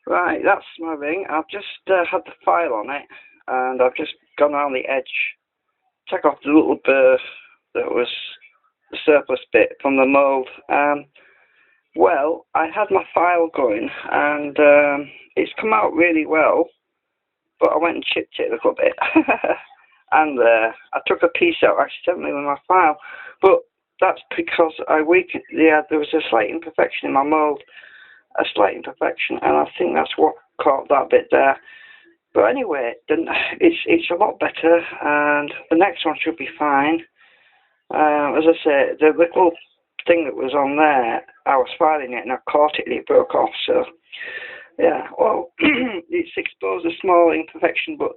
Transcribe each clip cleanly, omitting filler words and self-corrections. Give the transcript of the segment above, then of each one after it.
Right, that's my ring. I've just had the file on it, and I've just gone around the edge, take off the little burr that was the surplus bit from the mould. Well, I had my file going, and it's come out really well, but I went and chipped it a little bit. And I took a piece out accidentally with my file, but that's because I weakened. Yeah, there was a slight imperfection in my mould, a slight imperfection, and I think that's what caught that bit there. But anyway, it's a lot better, and the next one should be fine. As I say, the little thing that was on there, I was filing it and I caught it and it broke off. So yeah, well, it's exposed a small imperfection, but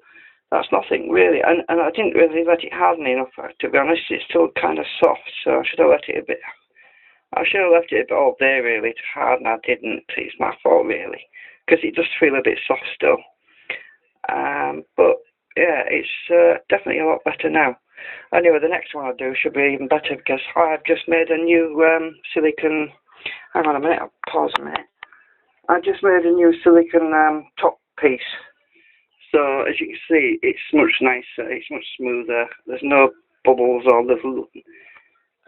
that's nothing really, and I didn't really let it harden enough, to be honest. It's still kind of soft, so I should have let it a bit. I should have left it a bit all day really to harden. I didn't. It's my fault really, because it does feel a bit soft still. But yeah, it's definitely a lot better now. Anyway, the next one I do should be even better, because I've just made a new silicone. Hang on a minute. I'll pause a minute. I just made a new silicone top piece. So as you can see, it's much nicer, it's much smoother. There's no bubbles or little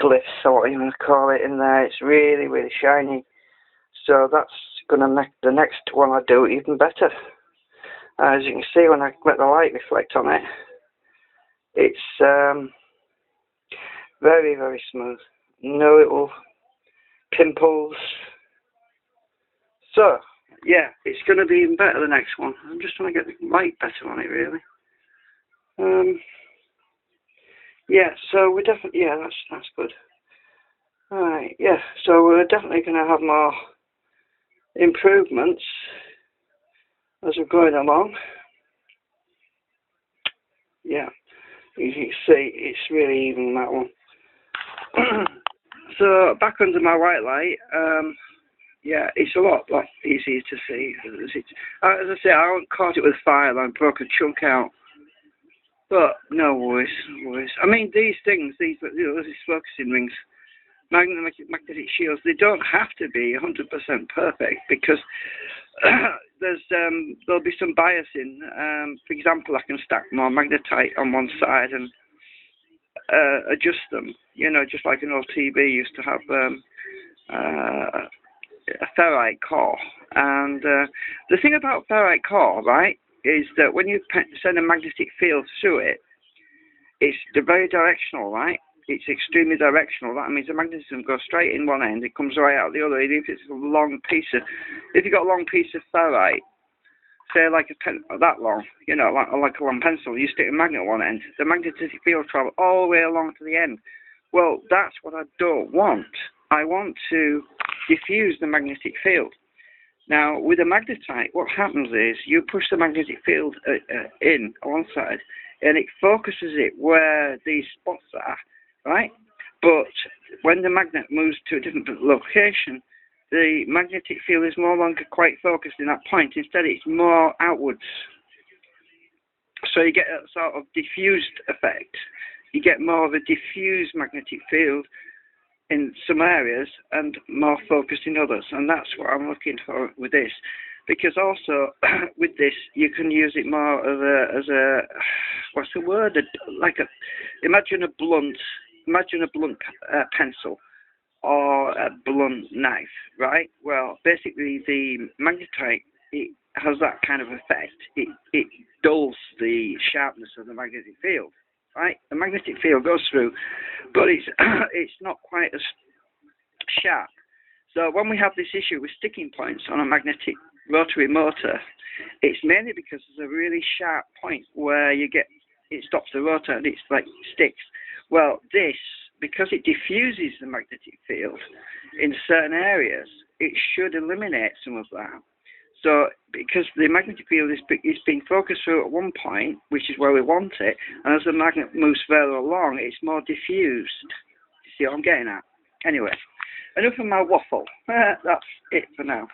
glyphs or what you want to call it in there. It's really, really shiny. So that's going to make the next one I do even better. As you can see, when I let the light reflect on it, it's very, very smooth. No little pimples. So yeah, it's going to be even better the next one. I'm just trying to get the light better on it, really. Yeah, so we're definitely, yeah, that's good. Alright, yeah, so we're definitely going to have more improvements as we're going along. Yeah, you can see it's really even, that one. So back under my white light, yeah, it's a lot easier to see. As I say, I haven't caught it with file and broke a chunk out. But no worries, no worries. I mean, these things, these focusing rings, magnetic shields, they don't have to be 100% perfect, because there'll be some biasing. For example, I can stack more magnetite on one side and adjust them. You know, just like an old TV used to have a ferrite core. And the thing about ferrite core, right, is that when you send a magnetic field through it, it's very directional, right? It's extremely directional. That means the magnetism goes straight in one end, it comes right out the other. Even if it's a long piece of, if you've got a long piece of ferrite, say like a pen that long, you know, like a long pencil, you stick a magnet on one end, the magnetic field travel all the way along to the end. Well, that's what I don't want. I want to diffuse the magnetic field. Now, with a magnetite, what happens is you push the magnetic field in on one side, and it focuses it where these spots are, right? But when the magnet moves to a different location, the magnetic field is no longer quite focused in that point. Instead, it's more outwards. So you get a sort of diffused effect. You get more of a diffused magnetic field in some areas and more focused in others, and that's what I'm looking for with this. Because also with this, you can use it more as a what's the word? Imagine a blunt pencil or a blunt knife, right? Well, basically the magnetite, it has that kind of effect. It dulls the sharpness of the magnetic field. Right, the magnetic field goes through, but it's not quite as sharp. So when we have this issue with sticking points on a magnetic rotary motor, it's mainly because there's a really sharp point where it stops the rotor and it's like sticks. Well, this, because it diffuses the magnetic field in certain areas, it should eliminate some of that. So, because the magnetic field is being focused through at one point, which is where we want it, and as the magnet moves further along, it's more diffused. You see what I'm getting at? Anyway, enough of my waffle. That's it for now.